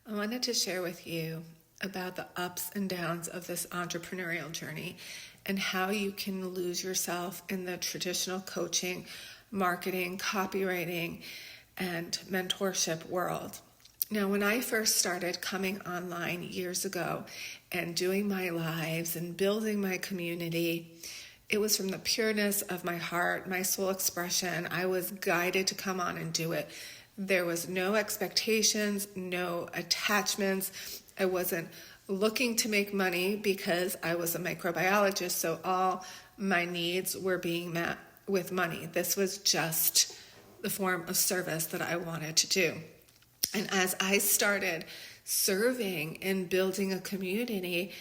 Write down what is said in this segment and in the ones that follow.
I wanted to share with you about the ups and downs of this entrepreneurial journey and how you can lose yourself in the traditional coaching, marketing, copywriting, and mentorship world. Now, when I first started coming online years ago and doing my lives and building my community, it was from the pureness of my heart, my soul expression. I was guided to come on and do it. There was no expectations, no attachments. I wasn't looking to make money because I was a microbiologist, so all my needs were being met with money. This was just the form of service that I wanted to do. And as I started serving and building a community,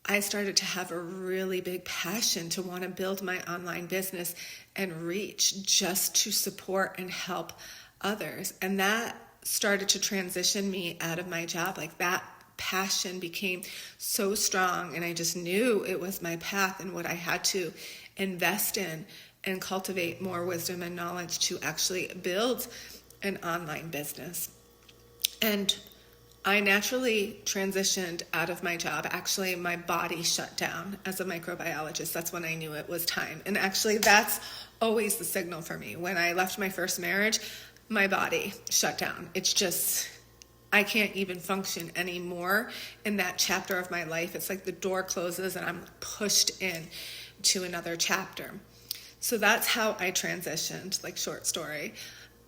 I started to have a really big passion to want to build my online business and reach just to support and help others. And that started to transition me out of my job. Like that passion became so strong, and I just knew it was my path and what I had to invest in and cultivate more wisdom and knowledge to actually build an online business. And I naturally transitioned out of my job. Actually, my body shut down as a microbiologist. That's when I knew it was time. And actually, that's always the signal for me. When I left my first marriage, my body shut down. It's just, I can't even function anymore in that chapter of my life. It's like the door closes and I'm pushed in to another chapter. So that's how I transitioned, like short story,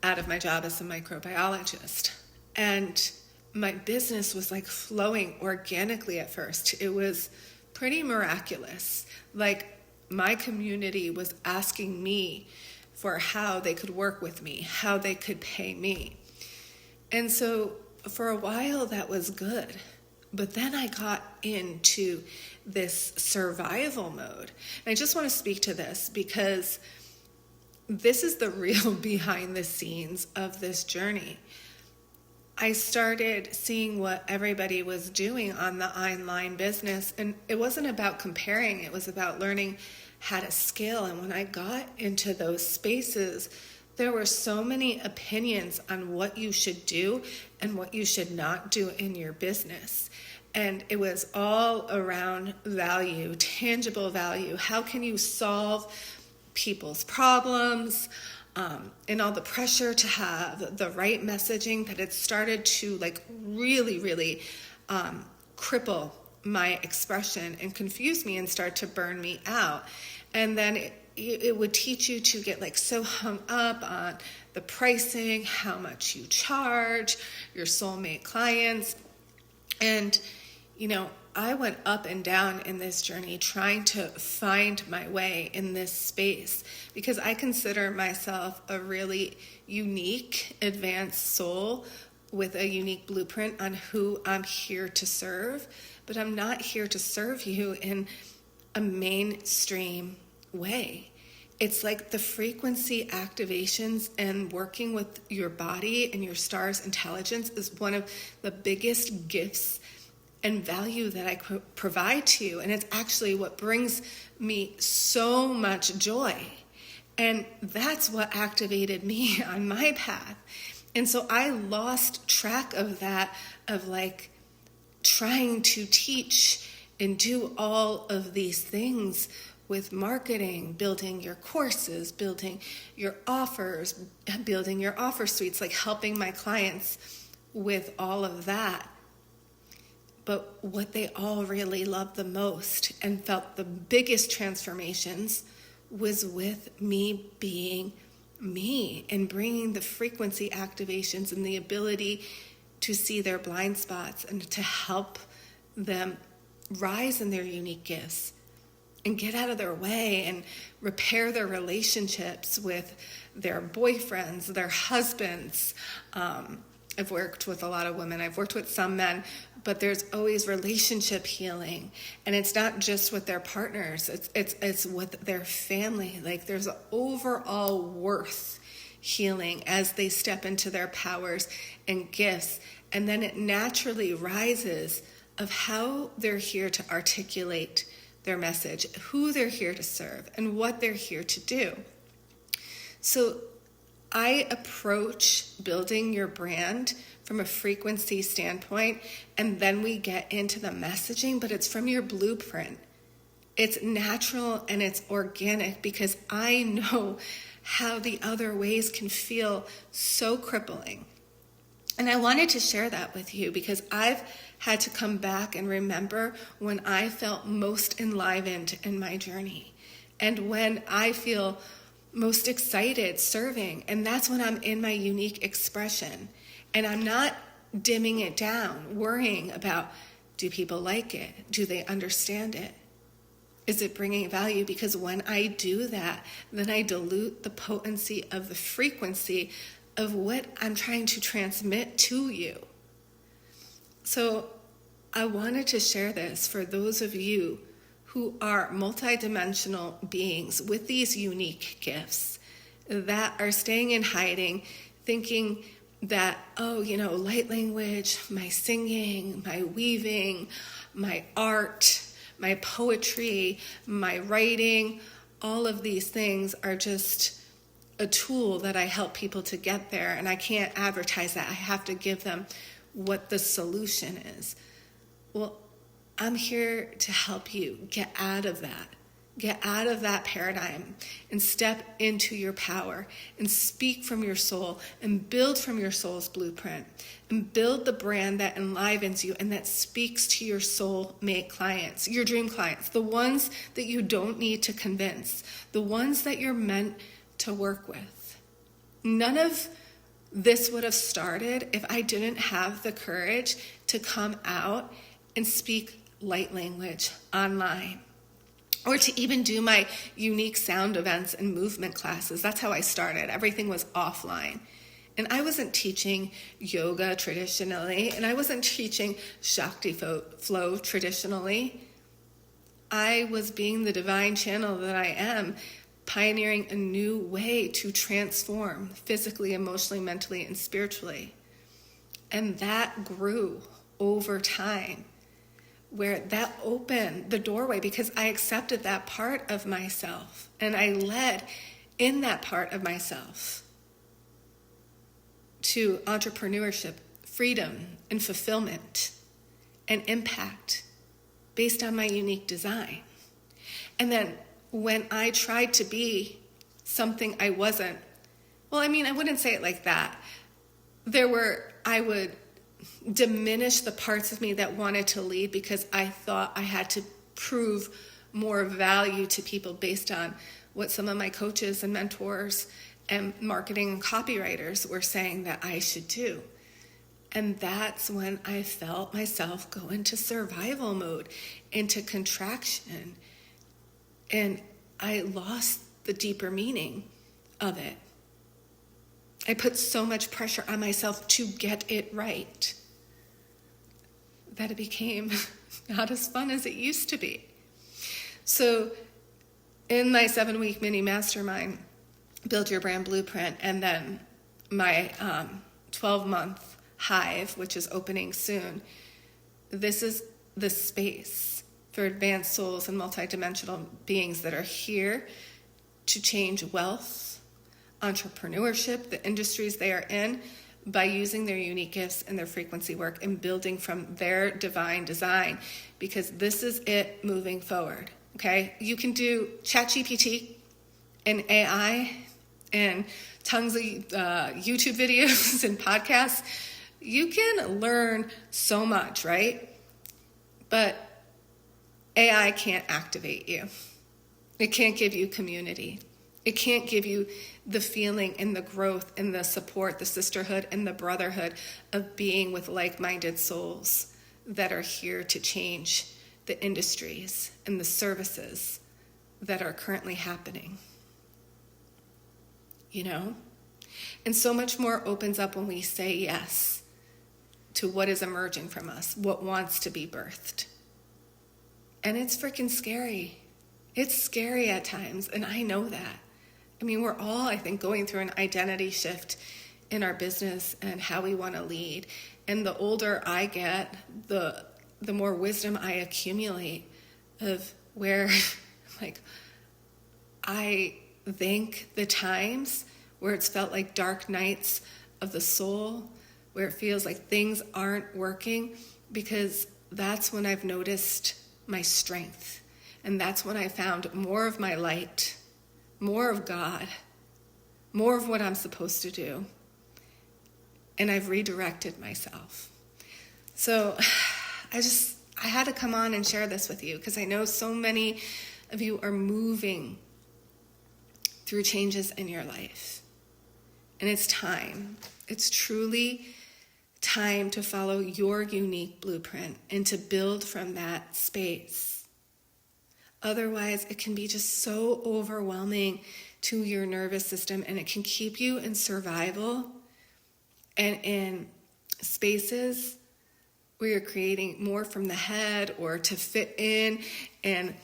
out of my job as a microbiologist. And my business was like flowing organically at first. It was pretty miraculous. Like my community was asking me for how they could work with me, how they could pay me. And so for a while that was good. But then I got into this survival mode. And I just want to speak to this because this is the real behind the scenes of this journey. I started seeing what everybody was doing on the online business, and it wasn't about comparing, it was about learning how to scale. And when I got into those spaces, there were so many opinions on what you should do and what you should not do in your business. And it was all around value, tangible value. How can you solve people's problems? And all the pressure to have the right messaging, that it started to like really cripple my expression and confuse me and start to burn me out. And then it would teach you to get like so hung up on the pricing, how much you charge, your soulmate clients. And, I went up and down in this journey trying to find my way in this space because I consider myself a really unique, advanced soul with a unique blueprint on who I'm here to serve. But I'm not here to serve you in a mainstream way. It's like the frequency activations and working with your body and your star's intelligence is one of the biggest gifts and value that I provide to you. And it's actually what brings me so much joy. And that's what activated me on my path. And so I lost track of that, of like trying to teach and do all of these things with marketing, building your courses, building your offers, building your offer suites, like helping my clients with all of that. But what they all really loved the most and felt the biggest transformations was with me being me and bringing the frequency activations and the ability to see their blind spots and to help them rise in their unique gifts and get out of their way and repair their relationships with their boyfriends, their husbands. I've worked with a lot of women. I've worked with some men, but there's always relationship healing, and it's not just with their partners. It's with their family. Like there's an overall worth healing as they step into their powers and gifts, and then it naturally rises of how they're here to articulate their message, who they're here to serve, and what they're here to do. So I approach building your brand from a frequency standpoint, and then we get into the messaging, but it's from your blueprint. It's natural and it's organic, because I know how the other ways can feel so crippling. And I wanted to share that with you because I've had to come back and remember when I felt most enlivened in my journey and when I feel most excited serving. And that's when I'm in my unique expression. And I'm not dimming it down, worrying about, do people like it? Do they understand it? Is it bringing value? Because when I do that, then I dilute the potency of the frequency of what I'm trying to transmit to you. So I wanted to share this for those of you who are multidimensional beings with these unique gifts that are staying in hiding, thinking that, light language, my singing, my weaving, my art, my poetry, my writing, all of these things are just a tool that I help people to get there, and I can't advertise that. I have to give them what the solution is. Well, I'm here to help you get out of that paradigm and step into your power and speak from your soul and build from your soul's blueprint and build the brand that enlivens you and that speaks to your soulmate clients, your dream clients, the ones that you don't need to convince, the ones that you're meant to work with. None of this would have started if I didn't have the courage to come out and speak light language online, or to even do my unique sound events and movement classes. That's how I started. Everything was offline. And I wasn't teaching yoga traditionally, and I wasn't teaching Shakti flow traditionally. I was being the divine channel that I am, pioneering a new way to transform physically, emotionally, mentally, and spiritually. And that grew over time, where that opened the doorway because I accepted that part of myself and I led in that part of myself to entrepreneurship, freedom, and fulfillment and impact based on my unique design. And then when I tried to be something I wasn't, I wouldn't say it like that. I would diminish the parts of me that wanted to lead because I thought I had to prove more value to people based on what some of my coaches and mentors and marketing and copywriters were saying that I should do. And that's when I felt myself go into survival mode, into contraction. And I lost the deeper meaning of it. I put so much pressure on myself to get it right that it became not as fun as it used to be. So in my 7-week mini mastermind, Build Your Brand Blueprint, and then my 12-month Hive, which is opening soon, this is the space for advanced souls and multidimensional beings that are here to change wealth, entrepreneurship, the industries they are in, by using their unique gifts and their frequency work and building from their divine design, because this is it moving forward, okay? You can do ChatGPT and AI and tons of YouTube videos and podcasts. You can learn so much, right? But AI can't activate you. It can't give you community. It can't give you the feeling and the growth and the support, the sisterhood and the brotherhood of being with like-minded souls that are here to change the industries and the services that are currently happening. And so much more opens up when we say yes to what is emerging from us, what wants to be birthed. And it's freaking scary. It's scary at times, and I know that. We're all, I think, going through an identity shift in our business and how we want to lead. And the older I get, the more wisdom I accumulate of where, I think the times where it's felt like dark nights of the soul, where it feels like things aren't working, because that's when I've noticed my strength. And that's when I found more of my light, more of God, more of what I'm supposed to do. And I've redirected myself. So I had to come on and share this with you, because I know so many of you are moving through changes in your life. And it's time. It's truly time to follow your unique blueprint and to build from that space. Otherwise, it can be just so overwhelming to your nervous system, and it can keep you in survival and in spaces where you're creating more from the head or to fit in and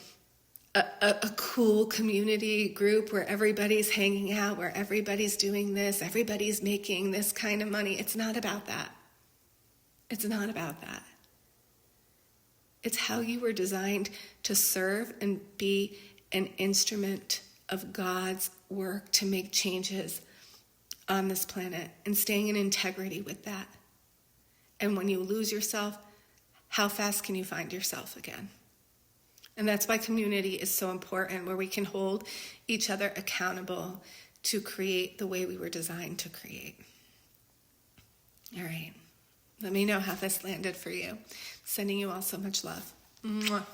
a cool community group where everybody's hanging out, where everybody's doing this, everybody's making this kind of money. It's not about that. It's not about that. It's how you were designed to serve and be an instrument of God's work to make changes on this planet, and staying in integrity with that. And when you lose yourself, how fast can you find yourself again? And that's why community is so important, where we can hold each other accountable to create the way we were designed to create. All right. Let me know how this landed for you. Sending you all so much love. Mwah.